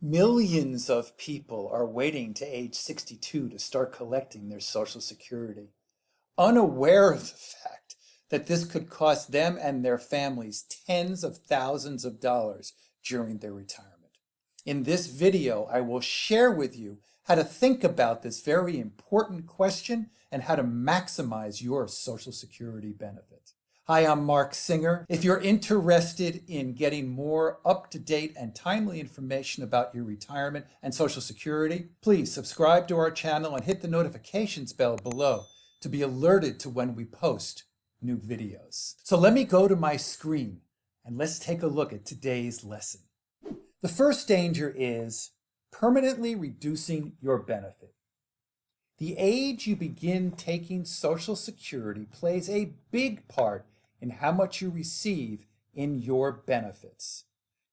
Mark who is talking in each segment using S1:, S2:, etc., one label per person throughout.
S1: Millions of people are waiting to age 62 to start collecting their Social Security, unaware of the fact that this could cost them and their families tens of thousands of dollars during their retirement. In this video, I will share with you how to think about this very important question and how to maximize your Social Security benefit. Hi, I'm Mark Singer. If you're interested in getting more up-to-date and timely information about your retirement and Social Security, please subscribe to our channel and hit the notifications bell below to be alerted to when we post new videos. So let me go to my screen and let's take a look at today's lesson. The first danger is permanently reducing your benefit. The age you begin taking Social Security plays a big part in how much you receive in your benefits.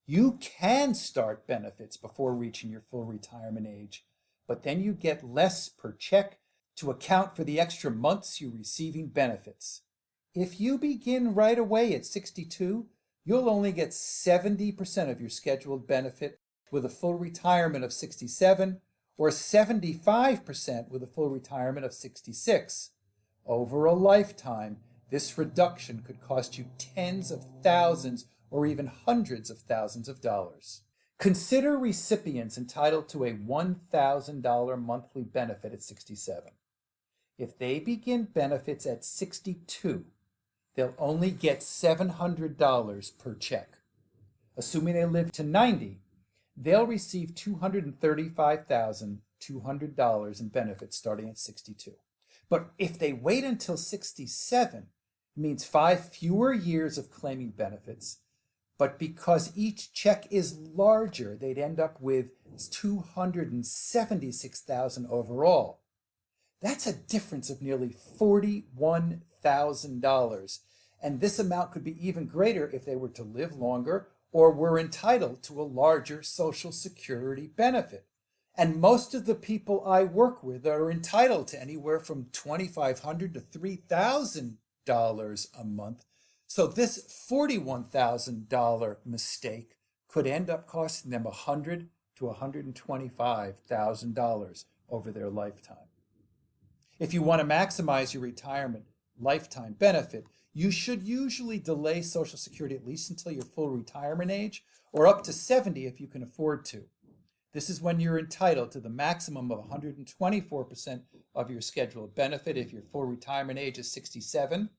S1: You can start benefits before reaching your full retirement age, but then you get less per check to account for the extra months you're receiving benefits. If you begin right away at 62, you'll only get 70% of your scheduled benefit with a full retirement of 67, or 75% with a full retirement of 66. Over a lifetime, this reduction could cost you tens of thousands or even hundreds of thousands of dollars. Consider recipients entitled to a $1,000 monthly benefit at 67. If they begin benefits at 62, they'll only get $700 per check. Assuming they live to 90, they'll receive $235,200 in benefits starting at 62. But if they wait until 67, it means 5 fewer years of claiming benefits, but because each check is larger, they'd end up with $276,000 overall. That's a difference of nearly $41,000, and this amount could be even greater if they were to live longer or were entitled to a larger Social Security benefit. And most of the people I work with are entitled to anywhere from $2,500 to $3,000 a month. So this $41,000 mistake could end up costing them $100,000 to $125,000 over their lifetime. If you want to maximize your retirement lifetime benefit, you should usually delay Social Security at least until your full retirement age, or up to 70 if you can afford to. This is when you're entitled to the maximum of 124% of your scheduled benefit if your full retirement age is 67,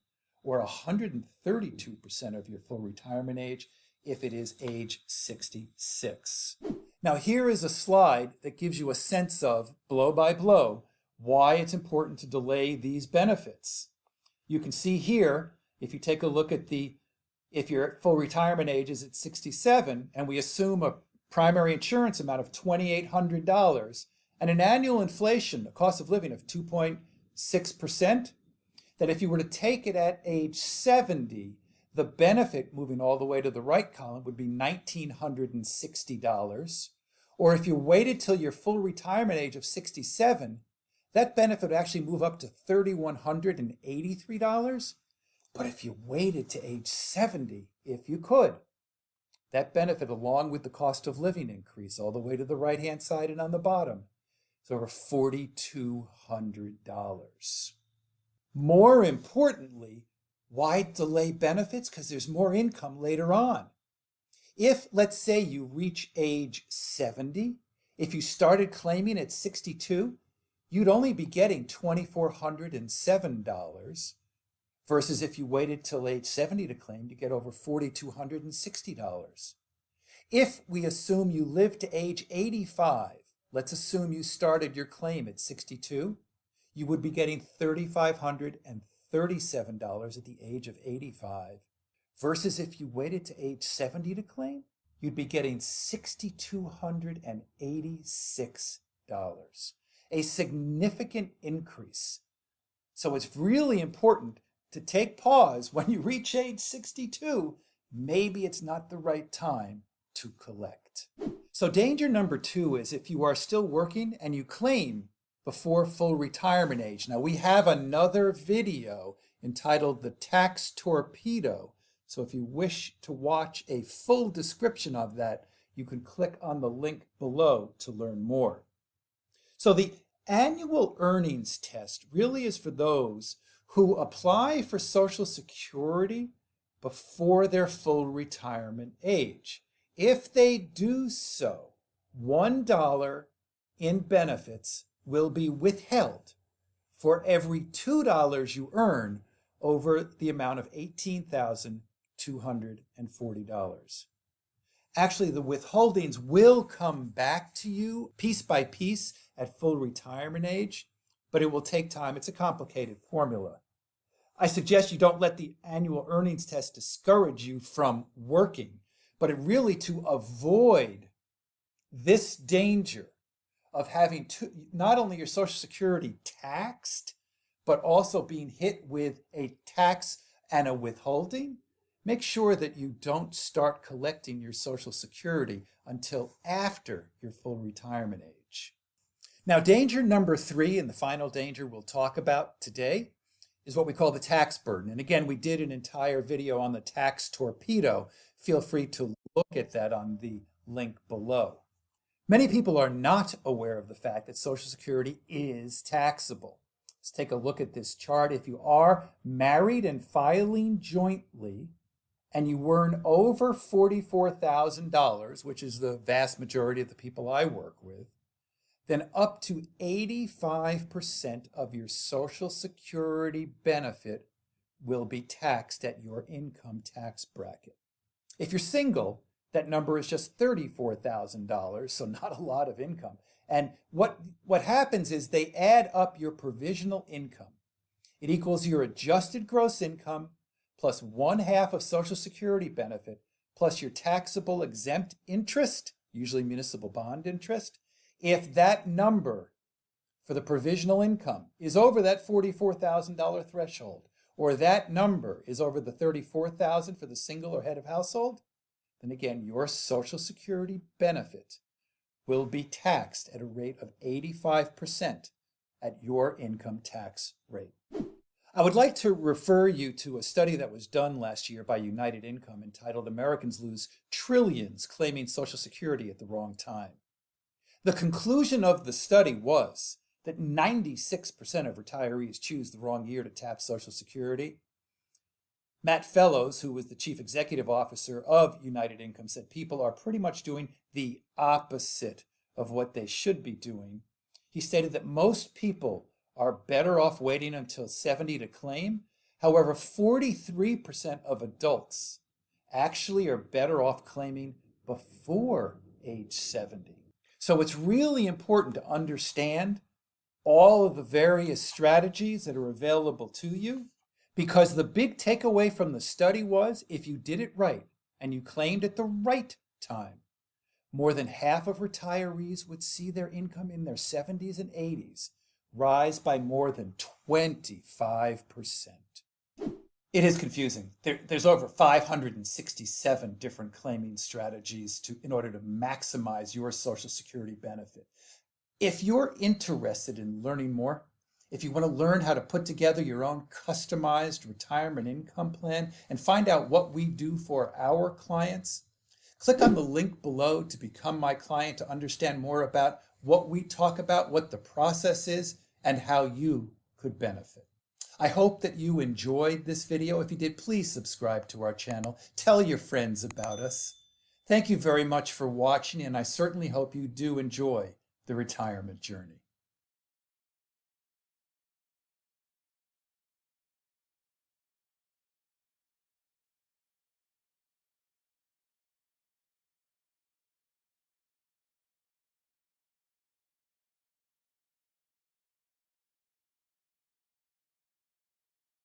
S1: or 132% of your full retirement age if it is age 66. Now here is a slide that gives you a sense of, blow by blow, why it's important to delay these benefits. You can see here, if you take a look at if your full retirement age is at 67, and we assume a primary insurance amount of $2,800 and an annual inflation, a cost of living of 2.6%, that if you were to take it at age 70, the benefit, moving all the way to the right column, would be $1,960. Or if you waited till your full retirement age of 67, that benefit would actually move up to $3,183. But if you waited to age 70, if you could, that benefit, along with the cost of living increase all the way to the right-hand side and on the bottom, is over $4,200. More importantly, why delay benefits? Because there's more income later on. If, let's say, you reach age 70, if you started claiming at 62, you'd only be getting $2,407, versus if you waited till age 70 to claim, you get over $4,260. If we assume you live to age 85, let's assume you started your claim at 62, you would be getting $3,537 at the age of 85, versus if you waited to age 70 to claim, you'd be getting $6,286. A significant increase. So it's really important to take pause when you reach age 62. Maybe it's not the right time to collect. So danger number 2 is if you are still working and you claim before full retirement age. Now we have another video entitled The Tax Torpedo. So if you wish to watch a full description of that, you can click on the link below to learn more. So the annual earnings test really is for those who apply for Social Security before their full retirement age. If they do so, $1 in benefits will be withheld for every $2 you earn over the amount of $18,240. Actually, the withholdings will come back to you piece by piece at full retirement age, but it will take time. It's a complicated formula. I suggest you don't let the annual earnings test discourage you from working, but it really to avoid this danger of having not only your Social Security taxed, but also being hit with a tax and a withholding. Make sure that you don't start collecting your Social Security until after your full retirement age. Now, danger number 3, and the final danger we'll talk about today, is what we call the tax burden. And again, we did an entire video on the tax torpedo. Feel free to look at that on the link below. Many people are not aware of the fact that Social Security is taxable. Let's take a look at this chart. If you are married and filing jointly, and you earn over $44,000, which is the vast majority of the people I work with, then up to 85% of your Social Security benefit will be taxed at your income tax bracket. If you're single, that number is just $34,000, so not a lot of income. And what happens is they add up your provisional income. It equals your adjusted gross income plus 1/2 of Social Security benefit, plus your taxable exempt interest, usually municipal bond interest. If that number for the provisional income is over that $44,000 threshold, or that number is over the $34,000 for the single or head of household, then again, your Social Security benefit will be taxed at a rate of 85% at your income tax rate. I would like to refer you to a study that was done last year by United Income entitled "Americans Lose Trillions Claiming Social Security at the Wrong Time." The conclusion of the study was that 96% of retirees choose the wrong year to tap Social Security. Matt Fellows, who was the chief executive officer of United Income, said people are pretty much doing the opposite of what they should be doing. He stated that most people are better off waiting until 70 to claim. However, 43% of adults actually are better off claiming before age 70. So it's really important to understand all of the various strategies that are available to you, because the big takeaway from the study was if you did it right and you claimed at the right time, more than half of retirees would see their income in their 70s and 80s rise by more than 25%. It is confusing. There's over 567 different claiming strategies in order to maximize your Social Security benefit. If you're interested in learning more, if you want to learn how to put together your own customized retirement income plan and find out what we do for our clients, click on the link below to become my client to understand more about what we talk about, what the process is, and how you could benefit. I hope that you enjoyed this video. If you did, please subscribe to our channel. Tell your friends about us. Thank you very much for watching, and I certainly hope you do enjoy the retirement journey.